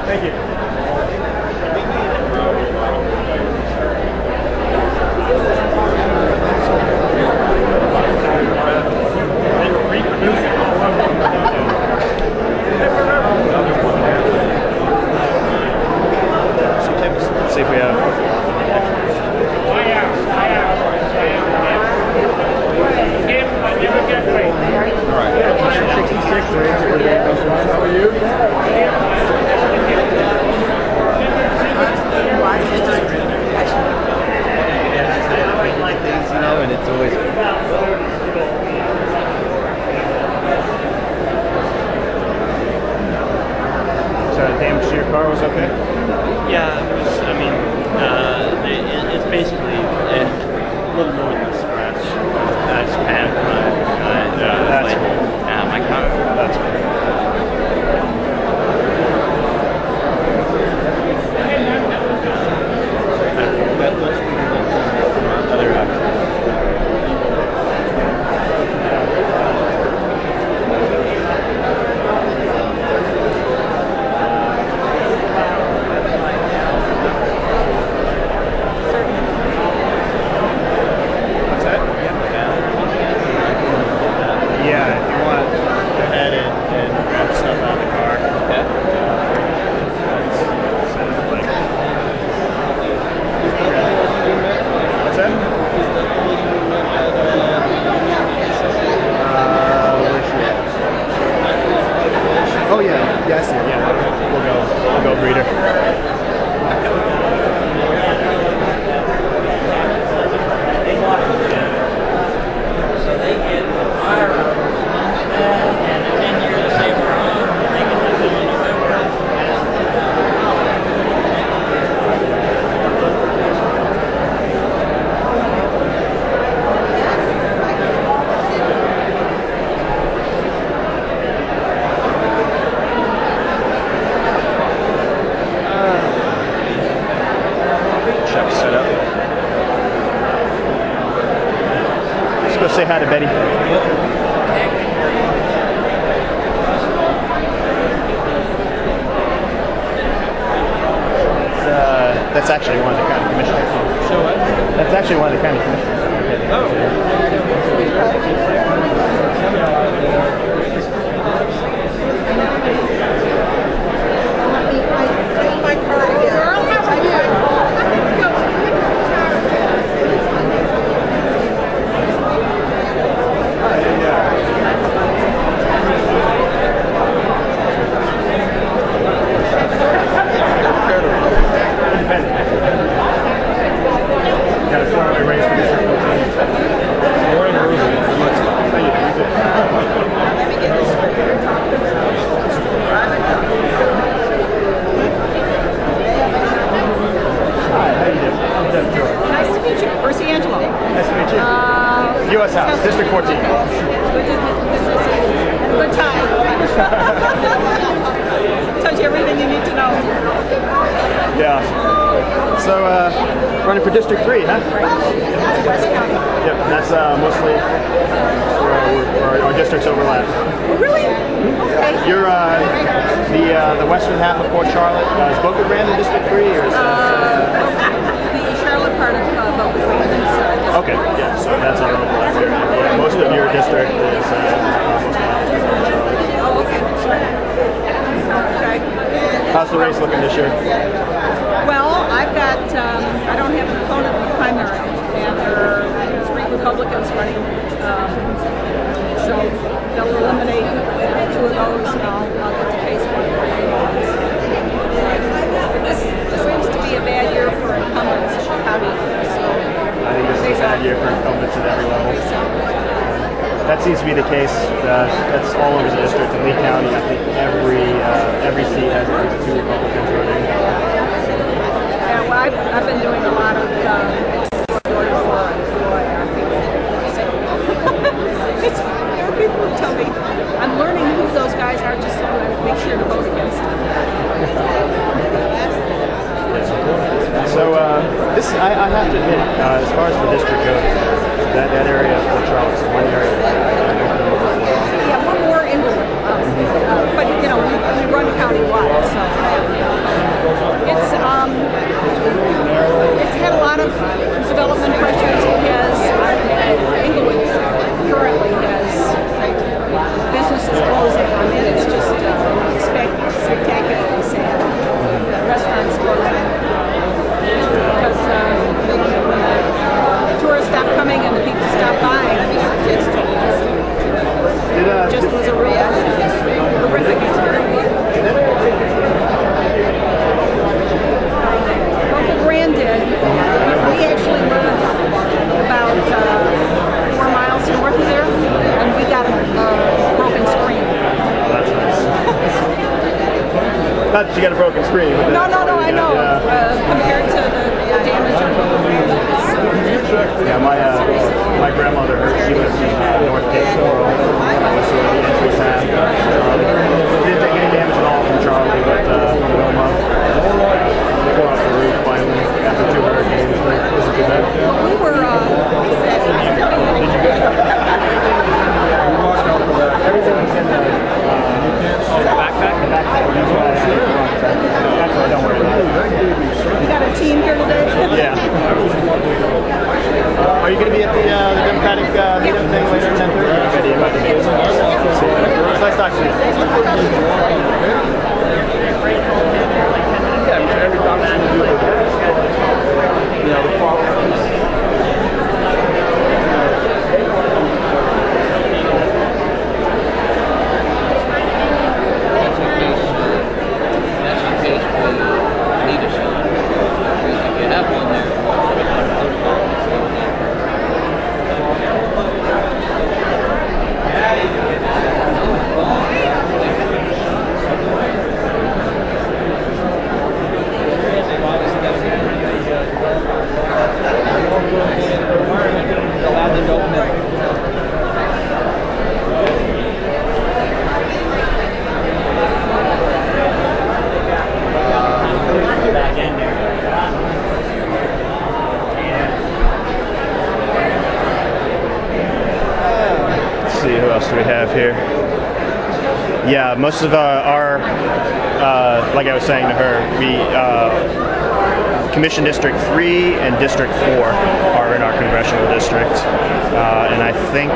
Thank you. Let's see if we have. All right. 66. How are you? You know, and it's always. So damage to your car was okay? Yeah, it was, I mean, it's basically a little more than a scratch. I just panicked when That's cool. my car. That's cool. Other Oh yeah, yes, yeah. We'll go breeder. Go say hi to Betty. That's actually one of the county commissioners. So what? That's actually one of the county commissioners. My card again. Got a 400 race for District 14. Morning, Ruben. Thank you. Let me get this straight. Hi, how you doing? I'm Jeff George. Nice to meet you. Percy Angelo. Nice to meet you. U.S. House, District 14. Good time. Tells you everything you need to know. Yeah. So, running for District 3, huh? West County. Yep, that's mostly where our districts overlap. Oh, really? Okay. You're the western half of Port Charlotte. Is Boca Grande in District 3, or is The Charlotte part of Boca Grande is okay, yeah, so that's our overlap area. Yeah, most of your district is Oh, okay. Okay. how's the race looking this year? Well, I've got, I don't have an opponent in the primary, and there are 3 Republicans running, so they'll eliminate 2 of those, and I'll get to face one. This seems to be a bad year for incumbents in Chicago, so I think this is a bad year for incumbents at every level. That seems to be the case. That's all over the district. In Lee County, I think every seat has at least 2 Republicans running. Yeah, well, I've been doing a lot of door-to-door, boy, I think it's, there are people who tell me I'm learning who those guys are just so I make sure to vote against them. So this, I have to admit, as far as the district goes, that area of Port Charlotte is one area that I don't know very well. Yeah, we're more Inglewood, but you know we run countywide, so. Not that you got a broken screen. But No, I know. Yeah. Compared to the damage on Yeah, my grandmother, she lives in North Cape Coral. So the entry path. Didn't take any damage at all from Charlie, but from Wilma, tore off the roof finally after 2 hurricanes. But it wasn't too bad. we were Everything's in the backpack. That's why don't worry about it. we got a team here today. Yeah. Are you going to be at the Democratic meetup thing later at 10:30? Any idea about the meeting? It's nice talking to you. Yeah, every doctor can do it. You know, the problem. Yeah, most of our like I was saying to her, we Commission District 3 and District 4 are in our congressional district, and I think,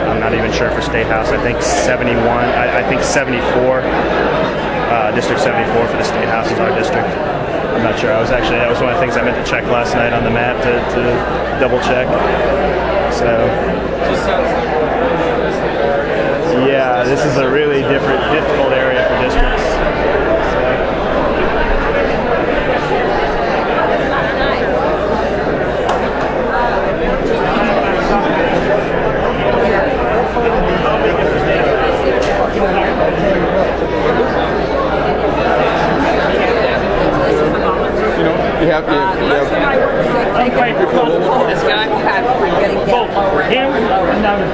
I'm not even sure for State House, I think 71, I think 74, District 74 for the State House is our district. I'm not sure. That was one of the things I meant to check last night on the map to double check. So, yeah, this is a really difficult area for districts. This guy? Both. Him and now this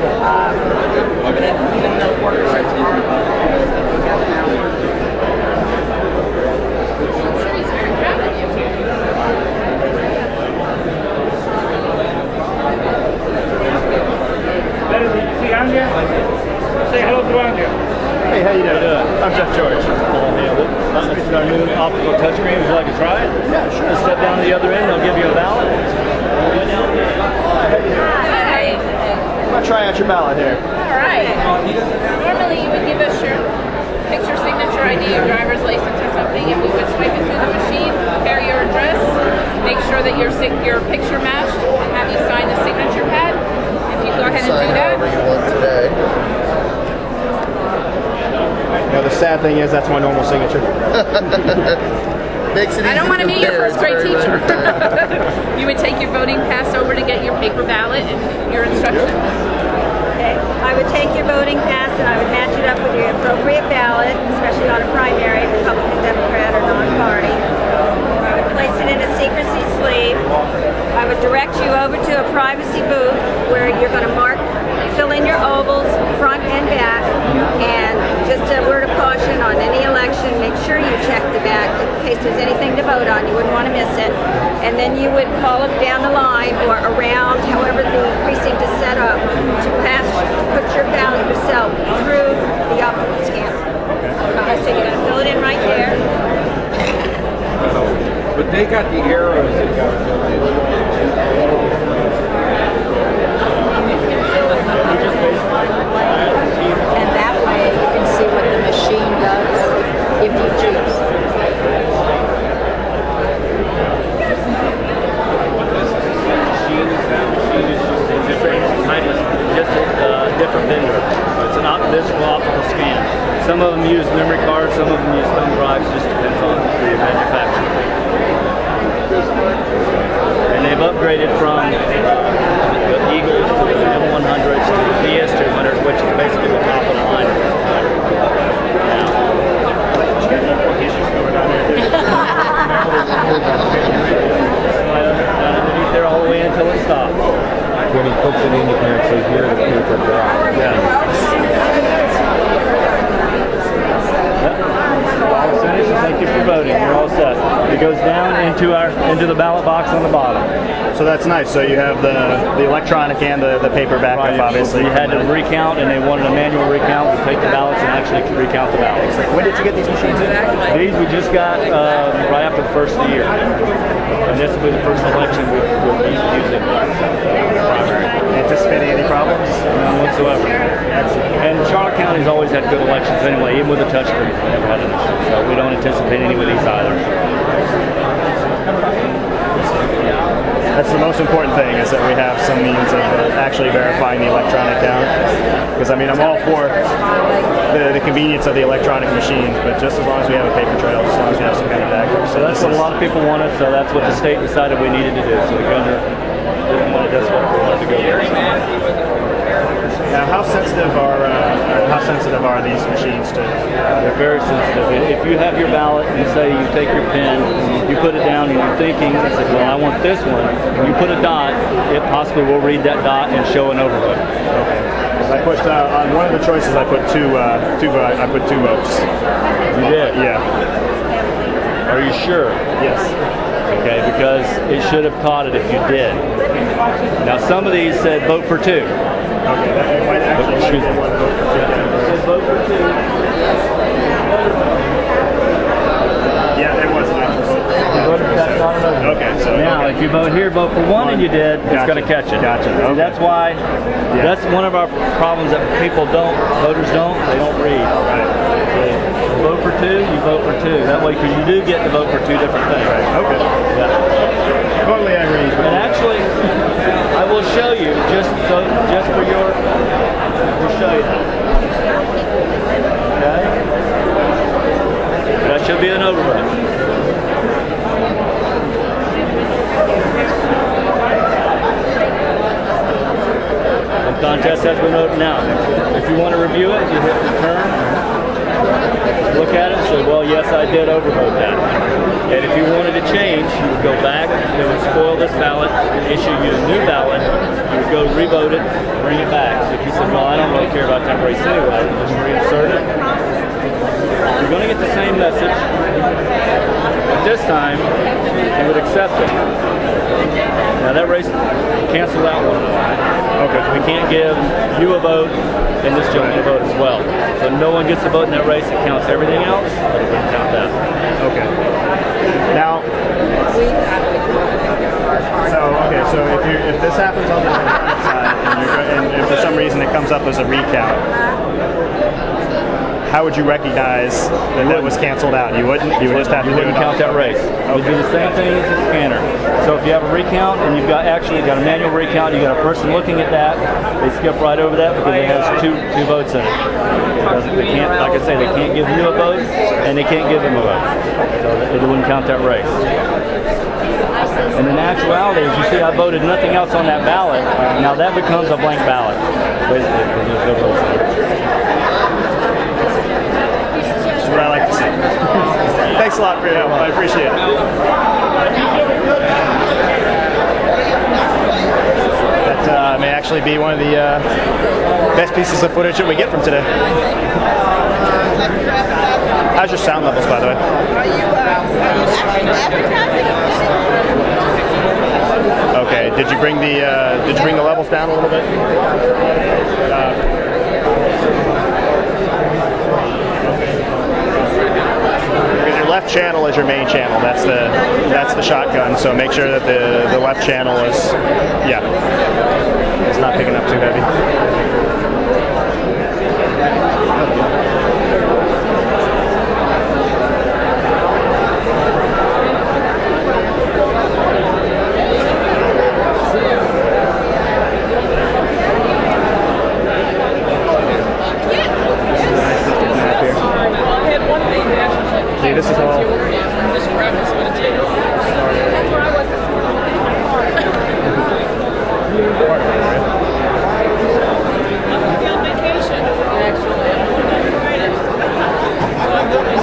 See Andrea? Say hello to Andrea. Hey, how you doing? I'm Jeff George. This is our new optical touchscreen. Would you like to try it? Yeah, sure. Just step down to the other end. They'll give you a ballot. Hi. I'm going to try out your ballot here. All right. Normally you would give us your picture, signature ID, your driver's license or something, and we would swipe it through the machine, compare your address, make sure that your picture matched, and have you sign the signature pad. If you go ahead and do that. You know, the sad thing is that's my normal signature. Makes it easy. I don't want to be your first grade teacher. You would take your voting pass over to get your paper ballot and your instructions. Okay. I would take your voting pass and I would match it up with your appropriate ballot, especially on a primary, Republican, Democrat, or non-party. I would place it in a secrecy sleeve. I would direct you over to a privacy booth where you're going to fill in your ovals, front and back, and just a word of caution on any election, make sure you check the back in case there's anything to vote on. You wouldn't want to miss it. And then you would follow down the line or around, however the precinct is set up, to put your ballot yourself through the optical scanner. Okay, so you're going to fill it in right there. But they got the arrows that got and that way you can see what the machine does if you choose. Different vendor. It's an optical scan. Some of them use memory cards, some of them use thumb drives, just depends on the manufacturer. And they've upgraded from the Eagles to the M100s to the PS200s, which is basically the top of the line now. It goes down into the ballot box on the bottom. So that's nice. So you have the electronic and the paper backup, Right. obviously. You had to recount, and they wanted a manual recount to take the ballots and actually recount the ballots. When did you get these machines in? These we just got right after the first of the year, and this will be the first election we'll be using. Anticipating any problems? None whatsoever. And Charlotte County's always had good elections anyway, even with the touchscreen. We never had an issue, so we don't anticipate any with these either. That's the most important thing, is that we have some means of actually verifying the electronic count. Because I mean, I'm all for the convenience of the electronic machines, but just as long as we have a paper trail, as long as we have some kind of backup. So that's what a lot of people wanted, so that's what the state decided we needed to do. So the governor didn't want it, that's what we wanted to go with. Now, how sensitive are these machines to? They're very sensitive. If you have your ballot and say you take your pen, you put it down and you're thinking, you say, well, I want this one, and you put a dot, it possibly will read that dot and show an overvote. Okay. I put on one of the choices. I put two votes. You did? Yeah. Are you sure? Yes. Okay, because it should have caught it if you did. Now some of these said vote for two. Okay. That might actually. Excuse me. Said vote for two. Yeah, it was an actual vote. That's not an overvote. Okay. So now, if you vote here, vote for one, and you did, it's going to catch it. Gotcha. See, Okay. that's why. Yeah. That's one of our problems that voters don't. They don't read. You vote for two, you vote for two. That way, because you do get to vote for two different things. Right. Okay. Yeah. Totally agree. And actually, I will show you just for your. We'll show you that. Okay. That should be an overvote. The contest has been opened now. If you want to review it, you hit return, look at it, and say, well, yes, I did overvote that. And if you wanted to change, you would go back, they would spoil this ballot, issue you a new ballot, you would go revote it, bring it back. If you said, well, I don't really care about that race anyway, just reinsert it, you're going to get the same message. But this time, you would accept it. Now that race canceled out one. Okay, so we can't give you a vote and this gentleman a vote as well. So no one gets a vote in that race. It counts everything else, but it doesn't count that. Okay. Now. So if this happens on the electronic side and for some reason it comes up as a recount, how would you recognize that was canceled out? You wouldn't. You would just have to do it. Count that race. You do the same thing as the scanner. So if you have a recount and you've got a manual recount, you got a person looking at that, they skip right over that because it has two votes in it. They can't, like I say, they can't give you a vote and they can't give them a vote. So it wouldn't count that race. And in actuality, as you see, I voted nothing else on that ballot. Now that becomes a blank ballot, basically, because there's no votes in it. That's what I like to see. Thanks a lot for your help. I appreciate it. That may actually be one of the best pieces of footage that we get from today. How's your sound levels, by the way? Are you advertising? Okay. Did you bring the levels down a little bit? Because your left channel is your main channel. That's the shotgun. So make sure that the left channel is it's not picking up too heavy. See, this is all. Just grab this one and take it. That's where I was this morning. I'm on vacation, actually. I'm Friday. So I'm really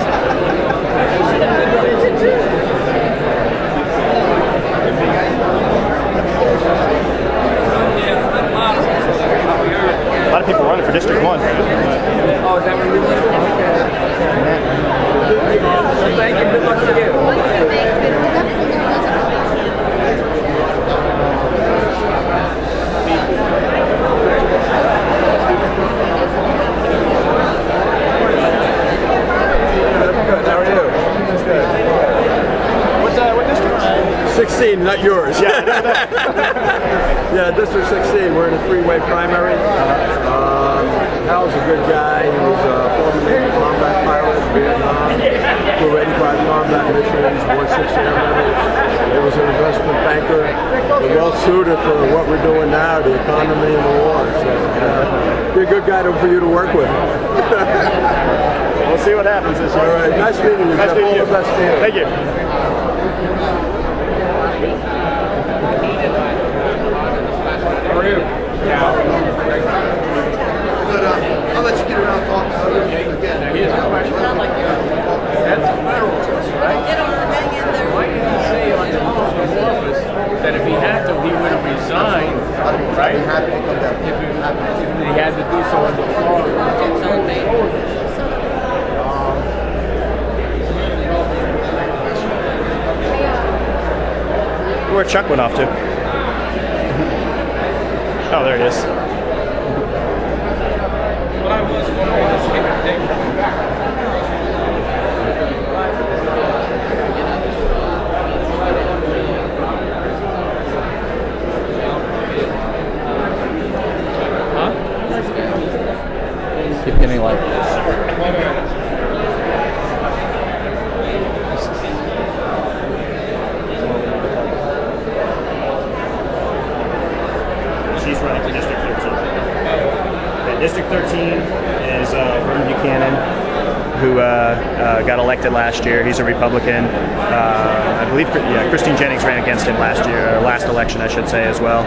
A lot of people running for District 1. Oh, is that what you want? Okay. Thank you. 16, not yours. Yeah, Yeah, District 16. We're in a three-way primary. Hal's a good guy. He was a former Navy combat pilot in Vietnam. Flew 85 combat missions, won 6 air medals. He was an investment banker. We're well suited for what we're doing now, the economy and the war. So, be a good guy for you to work with. We'll see what happens this year. All right, nice meeting you. Nice Jeff. meeting All you. the best to you. Thank you. How are you? I'll let you get around and talk about it again. Now here's the question. That's federal, right? Why did he say on the oath of office that if he had to, he would have resigned, right? If he had to do so under Florida. Where Chuck went off to? Oh, there it is. But I was wondering, this thing. Keep getting like this. She's running for District 13. And District 13 is Vernon Buchanan, who got elected last year. He's a Republican. I believe, Christine Jennings ran against him last year, or last election, I should say, as well.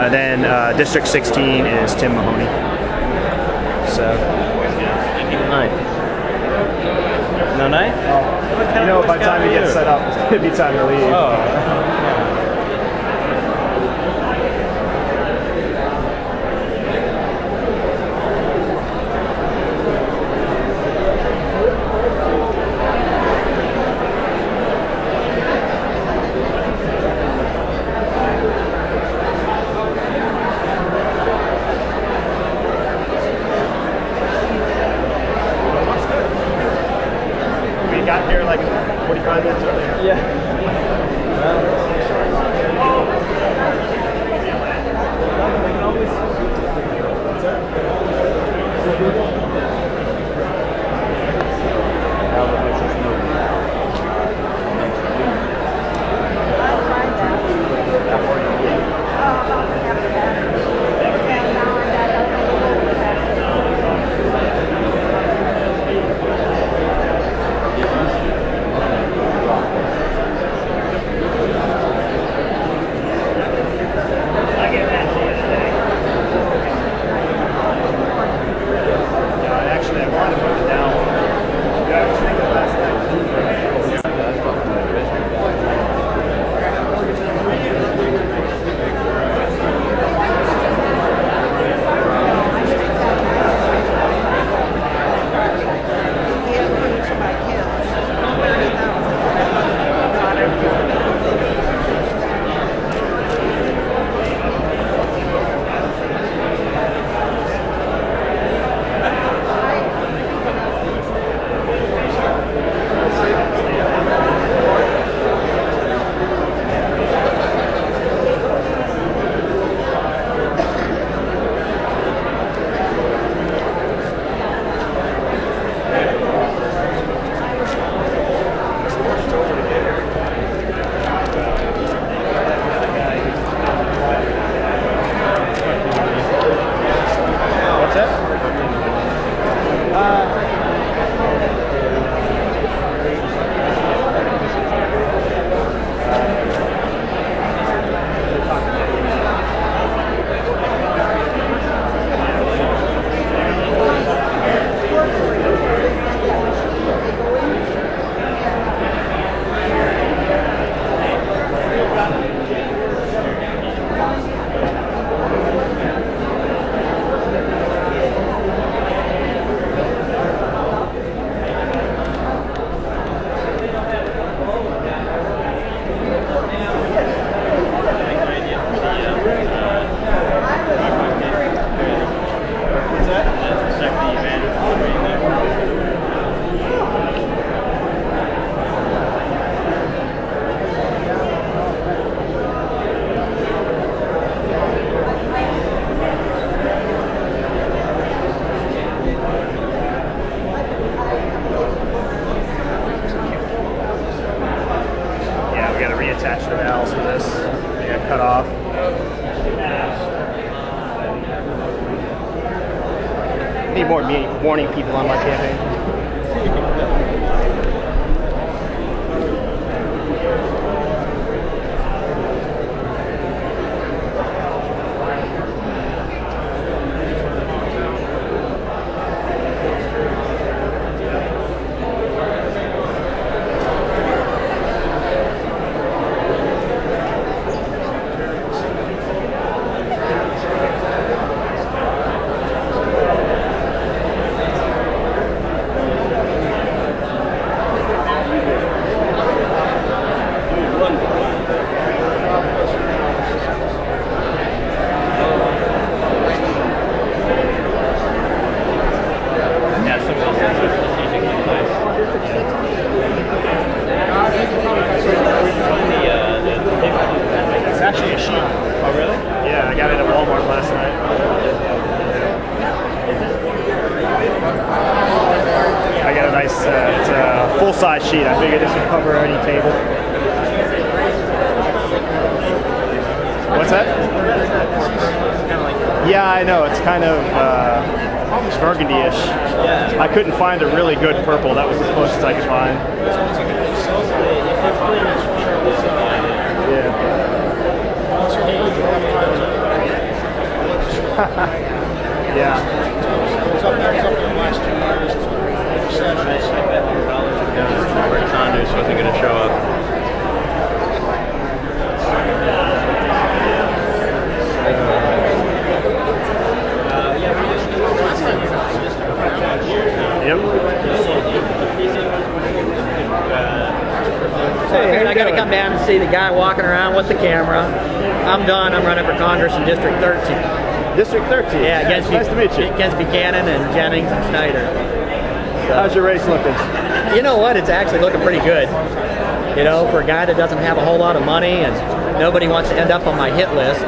And then District 16 is Tim Mahoney. So, Knife. No knife? you know, by the time he gets set up, it'd be time to leave. Oh. We got here like 45 minutes earlier. Yeah. warning people on my campaign. It's actually a sheet. Oh, really? Yeah, I got it at Walmart last night. I got a nice, it's a full-size sheet. I figured this would cover any table. What's that? Yeah, I know. It's kind of burgundy-ish. I couldn't find a really good purple. That was as close as I could find. Yeah. Yeah. Robert Saunders wasn't going to show up. Yep. So I got to come down and see the guy walking around with the camera. I'm done. I'm running for Congress in District 13. District 13. Yeah, against nice to meet you. Against Buchanan and Jennings and Snyder. So, how's your race looking? You know what? It's actually looking pretty good. You know, for a guy that doesn't have a whole lot of money and nobody wants to end up on my hit list.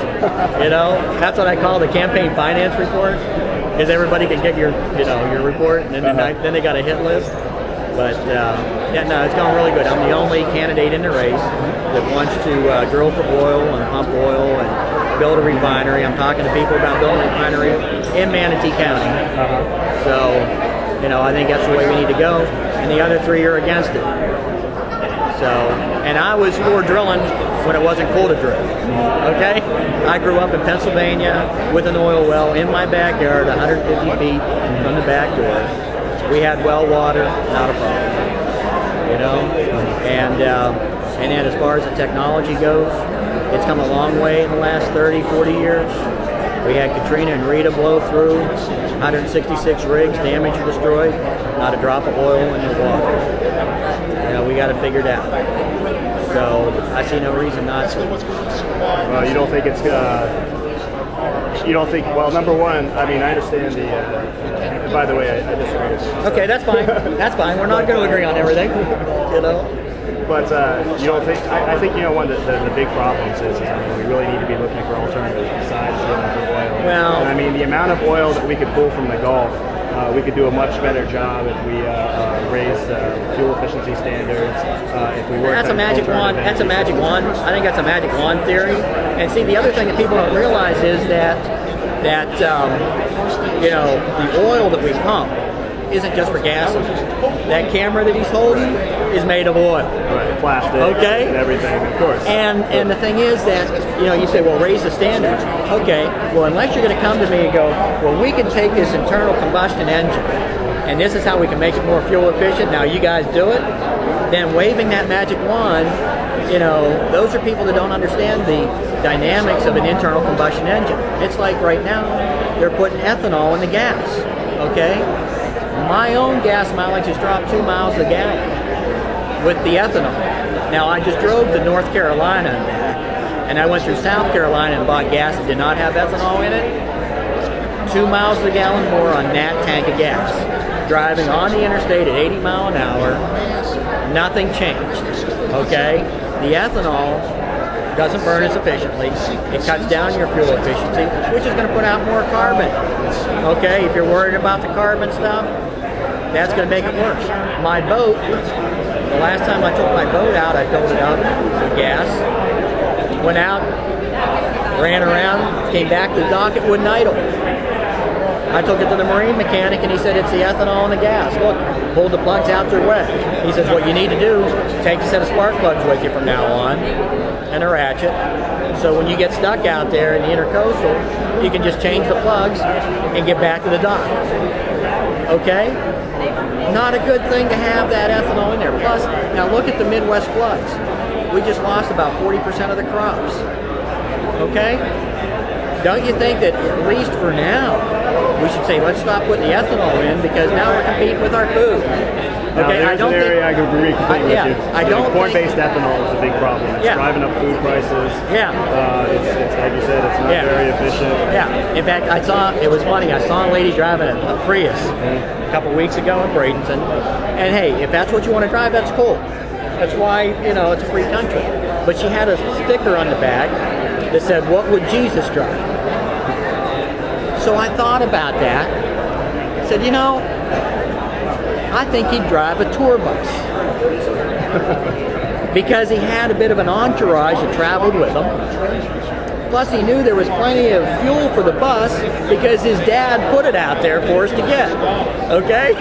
You know, that's what I call the campaign finance report, because everybody can get your, you know, your report, and then they got a hit list. But yeah, no, it's going really good. I'm the only candidate in the race that wants to drill for oil and pump oil and build a refinery. I'm talking to people about building a refinery in Manatee County. So, you know, I think that's the way we need to go. And the other three are against it. So, and I was for drilling when it wasn't cool to drill. Okay? I grew up in Pennsylvania with an oil well in my backyard, 150 feet from the back door. We had well water, not a problem. You know? And then as far as the technology goes, it's come a long way in the last 30, 40 years. We had Katrina and Rita blow through, 166 rigs damaged or destroyed, not a drop of oil in the water. You know, we got to figure it out. So I see no reason not to. Well, you don't think it's, you don't think, well, number one, I mean, I understand the, by the way, I disagree with you. Okay, that's fine. That's fine. We're not going to agree on everything, you know. But you don't think, I think, you know, one of the big problems is, I mean, we really need to be looking for alternatives besides drilling for oil. Well, and I mean, the amount of oil that we could pull from the Gulf, we could do a much better job if we raised fuel efficiency standards. If we worked that's a on magic wand. alternative That's a magic energies. wand. I think that's a magic wand theory. And see, the other thing that people don't realize is that you know, the oil that we pump isn't just for gasoline. That camera that he's holding is made of oil. Right, plastic, okay, and everything, of course. And the thing is that, you know, you say, well, raise the standards. Okay, well, unless you're going to come to me and go, well, we can take this internal combustion engine, and this is how we can make it more fuel efficient. Now you guys do it. Then waving that magic wand, you know, those are people that don't understand the dynamics of an internal combustion engine. It's like right now, they're putting ethanol in the gas. Okay. My own gas mileage has dropped 2 miles a gallon with the ethanol. Now, I just drove to North Carolina and back, and I went through South Carolina and bought gas that did not have ethanol in it. 2 miles a gallon more on that tank of gas. Driving on the interstate at 80 miles an hour, nothing changed. Okay? The ethanol doesn't burn as efficiently. It cuts down your fuel efficiency, which is going to put out more carbon. Okay, if you're worried about the carbon stuff, that's going to make it worse. My boat, the last time I took my boat out, I filled it up with gas, went out, ran around, came back to the dock, it wouldn't idle. I took it to the marine mechanic and he said it's the ethanol and the gas. Look, pull the plugs out, they're wet. He says what you need to do is take a set of spark plugs with you from now on and a ratchet. So when you get stuck out there in the intercoastal, you can just change the plugs and get back to the dock. Okay? Not a good thing to have that ethanol in there. Plus, now look at the Midwest floods. We just lost about 40% of the crops. Okay? Don't you think that at least for now, we should say, let's stop putting the ethanol in because now we're competing with our food. Now, Okay, there's an area I could agree completely with you. I don't corn-based ethanol is a big problem. It's driving up food prices. Yeah. It's like you said, it's not very efficient. Yeah. In fact, it was funny. I saw a lady driving a Prius a couple weeks ago in Bradenton. And hey, if that's what you want to drive, that's cool. That's why, it's a free country. But she had a sticker on the back that said, "What would Jesus drive?" So I thought about that. I said, I think he'd drive a tour bus. Because he had a bit of an entourage that traveled with him. Plus he knew there was plenty of fuel for the bus because his dad put it out there for us to get. Okay?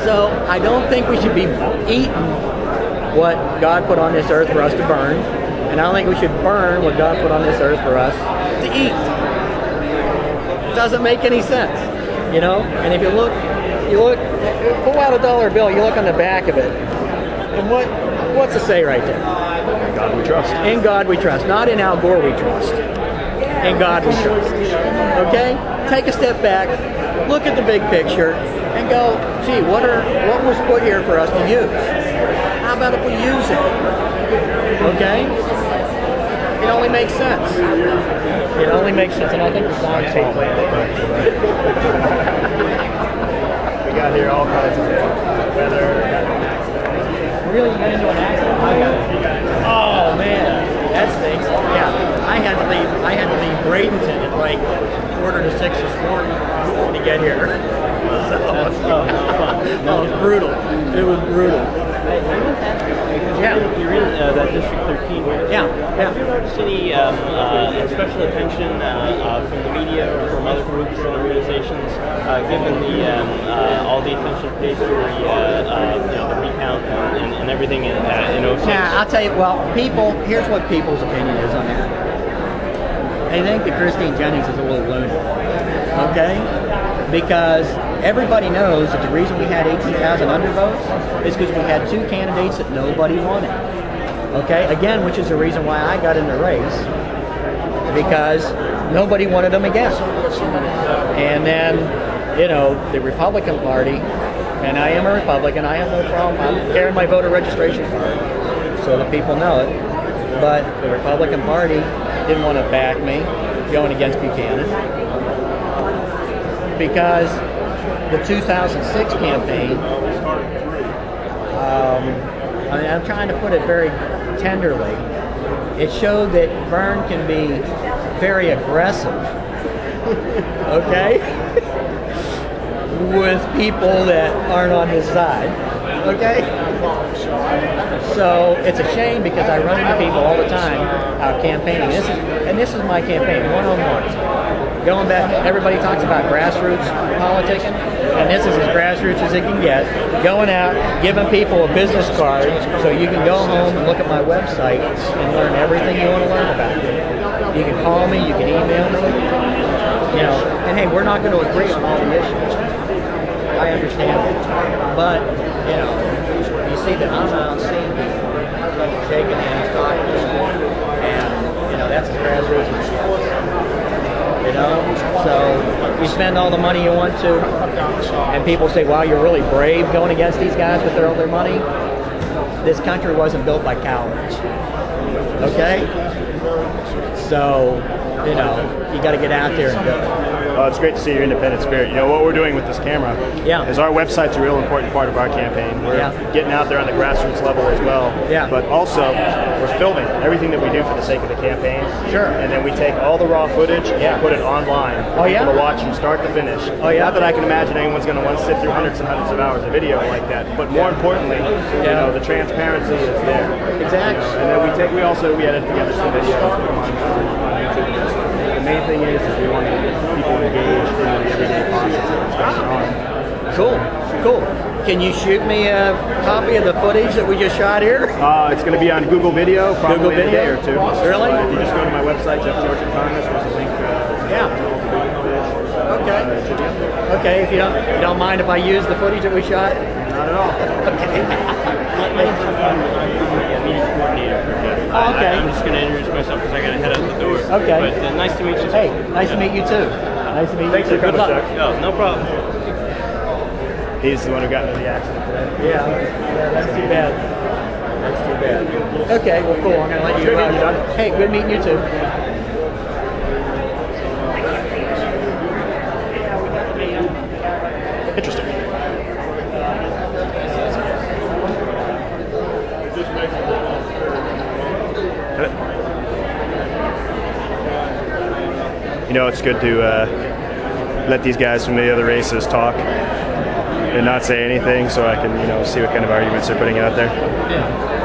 So I don't think we should be eating what God put on this earth for us to burn. And I don't think we should burn what God put on this earth for us to eat. It doesn't make any sense. And if you look, pull out a dollar bill, you look on the back of it, and what's it say right there? In God we trust. In God we trust. Not in Al Gore we trust. In God we trust. Okay? Take a step back, look at the big picture, and go, gee, what was put here for us to use? How about if we use it? Okay? It only makes sense. It only makes sense, and I think the song's all We got here all kinds of weather. Really got into an accident? Oh man, that stinks. Yeah, I had to leave Bradenton at like 5:45 this morning to get here. It was brutal. It was brutal. You're in that District 13. Yeah. Have you noticed any special attention from the media or from other groups or organizations, given all the attention paid to the recount and everything in 06? Yeah, I'll tell you. Well, here's what people's opinion is on that. They think that Christine Jennings is a little loony. Okay? Because everybody knows that the reason we had 18,000 undervotes is because we had two candidates that nobody wanted. Okay? Again, which is the reason why I got in the race. Because nobody wanted them again. And then, the Republican Party, and I am a Republican, I have no problem. I'm carrying my voter registration card so that people know it. But the Republican Party didn't want to back me going against Buchanan. Because the 2006 campaign, I'm trying to put it very tenderly, it showed that Vern can be very aggressive, okay, with people that aren't on his side, okay? So it's a shame because I run into people all the time out campaigning. This is my campaign, one-on-one. Going back, everybody talks about grassroots politicking, and this is as grassroots as it can get. Going out, giving people a business card so you can go home and look at my website and learn everything you want to learn about it. You can call me, you can email me, and hey, we're not going to agree on all the issues. I understand it. But, you see that I'm out seeing people, shaking hands, talking to people, and, that's as grassroots as it gets. So you spend all the money you want to, and people say, wow, you're really brave going against these guys with all their money. This country wasn't built by cowards. Okay? So, you got to get out there and do it. Well, it's great to see your independent spirit. What we're doing with this camera is our website's a real important part of our campaign. We're getting out there on the grassroots level as well. Yeah. But also, we're filming everything that we do for the sake of the campaign. Sure. And then we take all the raw footage and put it online for people to watch from start to finish. Oh, yeah? Not that I can imagine anyone's going to want to sit through hundreds and hundreds of hours of video like that. But more importantly, the transparency is there. Exactly. And then we edit together some videos, put them on YouTube. And main thing is we want to get people engaged in the everyday process of what's going on. Cool, cool. Can you shoot me a copy of the footage that we just shot here? It's going to be on Google Video, probably Google in a day Video? or two. Really? If you just go to my website, Jeff George at Congress, there's a link. Yeah. Okay. Okay. If you don't mind if I use the footage that we shot. Not at all. Okay. I'm the meeting coordinator. Oh, okay. I'm just going to introduce myself because I got to head out the door. Okay. But nice to meet you. Hey, nice to meet you too. Nice to meet Thanks you for too. Good coming, luck. Chuck. Oh, no problem. He's the one who got into the accident today. Yeah, that's too bad. That's too bad. Okay, well, cool. I'm going to let you Good meeting you, Doug. Hey, good meeting you too. Interesting. You know, it's good to let these guys from the other races talk and not say anything, so I can, see what kind of arguments they're putting out there. Yeah.